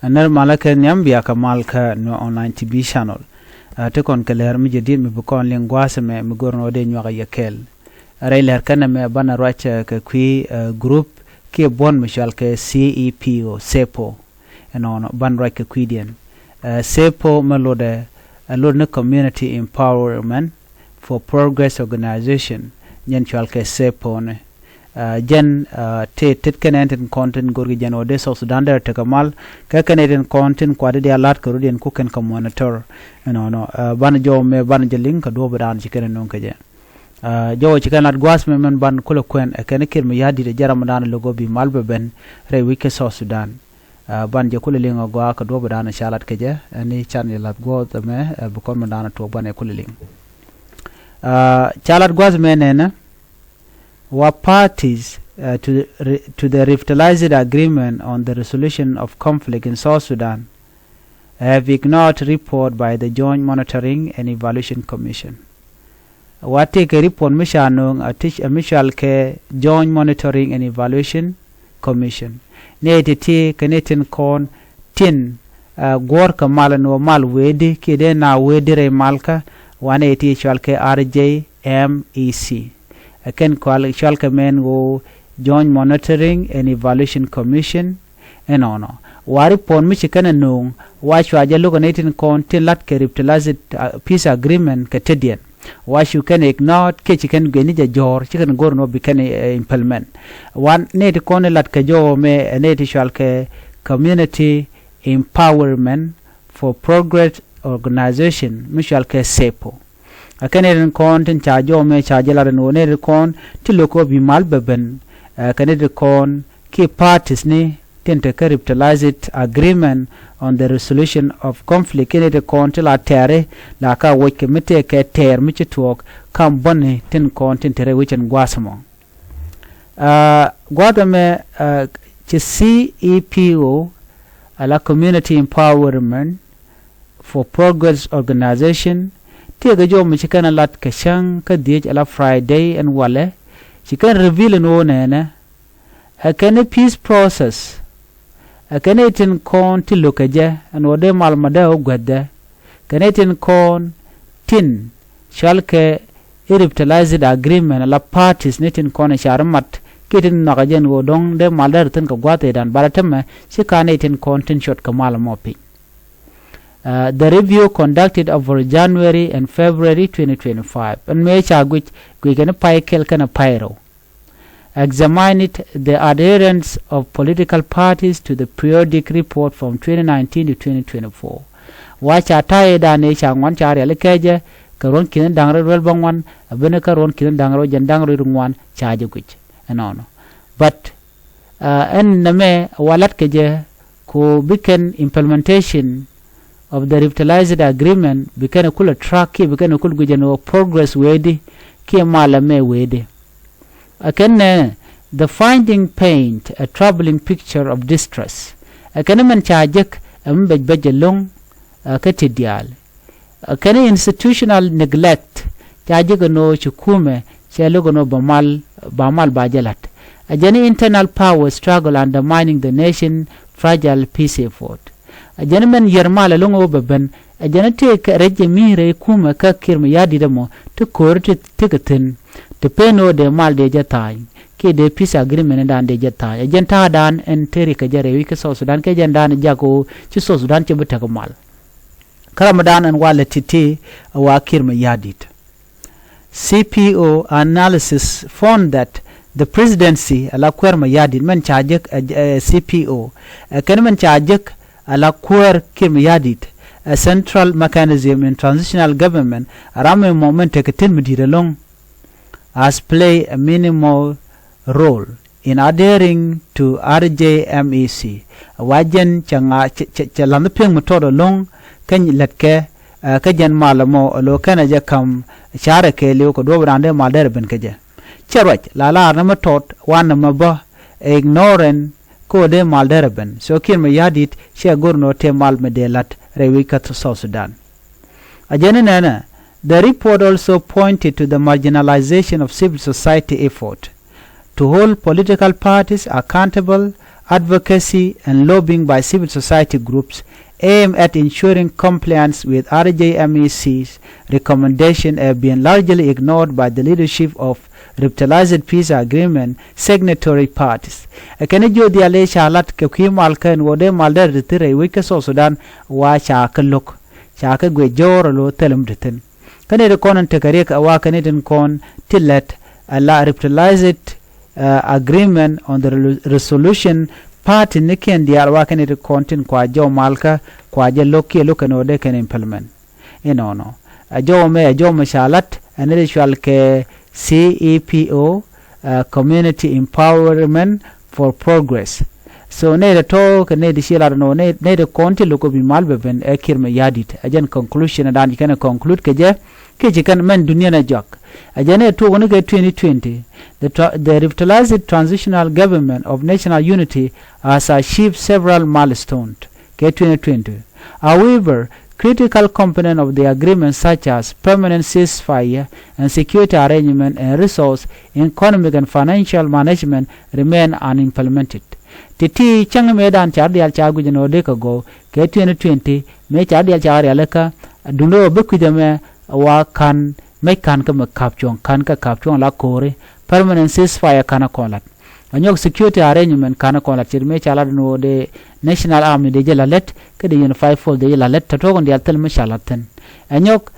anar malaka nyambia kamalka no online TV channel te kon keler mi jedin mi bukon lingwase me mi gorno de nywa yakel railer kana me bana racha ka kwi group ke bon mishal ke CEPO sepo eno ban right ka kwidien sepo malode lord community empowerment for progress organization nyen chal ke sepo ne jen te kenenten content gorgi jen ode so Sudan der te kamal ka kenenten content kwade dia lat ko rudien ku ken ka monitor no ban jo me ban je link do badan chikene non ka je jo chikene lat gwas me men ban kula kwen ken kir me yadi de jaram dan logo bi malbe ben re wike so Sudan ban je kula linga gwa ka do badan shalat ka je ni channel lat go te me bu kon me dan to ban e kula ling chalat gwas me ne were parties to the revitalized agreement on the resolution of conflict in South Sudan have ignored report by the Joint Monitoring and Evaluation Commission. What take a report mishanung a teach a mishal ke Joint Monitoring and Evaluation Commission. Neititi Canadian corn tin gorka malano mal wedi kide na wedi re malka 180 shalke RJMEC. Aken kwal shalka men go Joint Monitoring and Evaluation Commission enono wari pon mi chikana nung wash waja logonating kon tilat ke revitalized peace agreement ke tedien wash you can ignore ke chicken genija jor chicken gorno bikan implement one net kon lat ke jo me net shalke community empowerment for progress organization mishal ke sepo akaneren kon tin chajo me chajela no ne kon tiloko bi mal beben kanede kon ki parties ni tente revitalized agreement on the resolution of conflict kanede kon tila tere la ka wo kemite ke ter mi chitok kam bonni tin kon tin tere wichen gwasamo gwadame chi CEPO ala community empowerment for progress organization tiga jo mi chikana lat ka shang ka diej ala Friday and wale chikan reveal no nene akane peace process akane tin kon ti lokaje and wode malmada ogwade kane tin kon tin shalke revitalized agreement ala parties netin kon sharmat kitin nagajen go dong de maldar tin ka gwate dan baratama chikane tin kon tin shot kamal mopi. The review conducted over January and February 2025 and may which we can pay kelkana pyro examined the adherence of political parties to the periodic report from 2019 to 2024 watch ataye da ne changwan chare lekeje karon kin dangro wel bangwan abene karon kin dangro jandangro rungwan chaje guch enono but en name walat keje ko biken implementation of the revitalized agreement became a cool track became a cool gujano progress wedi ki malame wedi akenne the finding paint a troubling picture of distress akenne man chajek ambejbeje long katidial akenne institutional neglect chajek no chukume chelogo no bamal bajalat ajani internal power struggle undermining the nation fragile peace effort a gentleman yermala longo beben a genetic regime kuma ka kirma yadi demo to korte tikatin to peno de mal de jatai ke de peace agreement dan de jatai a jenta dan en teri ka jare wi ka so Sudan ke jandan jago ci so Sudan ci butta mal karamadan an wala titi wa kirma yadit. CPO analysis found that the presidency ala kwerma yadit man chajek CPO kan man chajek ala kwer kim yadit a central mechanism in transitional government arame moment teketin midire long as play a minimal role in adhering to RJMEC wajen changa chalan ping motodo long kan letke ka jan malamo lo kana ja kam share ke le ko do brande malder ben keje cherwach lala na matot wan maba ignorant ko de malder ben so kin me yadit she gorno te mal medelat rewika to South Sudan ajene nana. The report also pointed to the marginalization of civil society effort to hold political parties accountable advocacy, and lobbying by civil society groups aim at ensuring compliance with RJMEC's recommendation have been largely ignored by the leadership of revitalized peace agreement signatory parties. Akane jo diale shalat ke khimal kan wode malder ritire wike so Sudan wa shakalok shaka gwe jor lo telum ritin kane de konan tekare ka wa kane den kon tillet ala revitalized agreement on the resolution party niken dial wa kane de kontin kwa jo malka kwa je lokki lokano de kan implement no ajo me shalat anele shal ke CEPO Community Empowerment for Progress. So ne de talk ne de shila no ne de konti loko bi malbe ben ekir me yadit ajan conclusion dan kan conclude ke kan men dunia na jak ajane to woni ke 2020 the revitalized transitional government of national unity has achieved several milestones ke 2020. However, critical components of the agreement such as permanent ceasefire and security arrangement and resource, economic and financial management remain unimplemented. Titi chang medan chardial chagu jino deka go ke 2020 me chardial chari alaka duno bekujame wa kan me kan ka makapchong kan ka kapchong la kore permanent ceasefire kana kolat anyok security arrangement kana kolat chirme chala no de national army de jelalet ke de unified force de jelalet to gon dial tel mashalaten anyok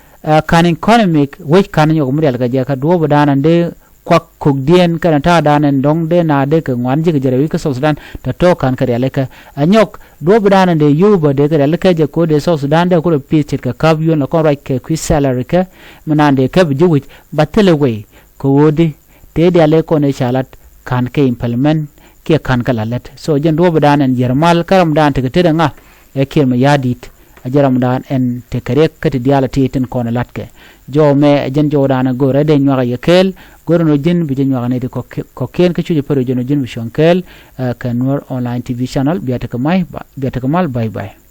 kan economic which kan anyok murial ga jaka do bodanan de kwak kugdien kana ta danan dong de na de ke ngwan ji jere wi ka Sudan to kan kare aleka anyok do bodanan de yuba de kare aleka je ko de Sudan de ko pitch ka kabyo na ko right ke qui salary ka manande ka bi wit batele we ko wodi te de ale ko ne shalat kan ke implement ke kan kalalet so jen do bodanan jermal karam dan te te nga e ke me yadit ajaram dan en te kare kati diala tin kono latke jo me jen jo dana go rede nywa yekel gorno jin bi nywa ne de ko ken ke chuje pero jono jin bi shonkel ka Nuer online TV channel biata ka mal bye bye.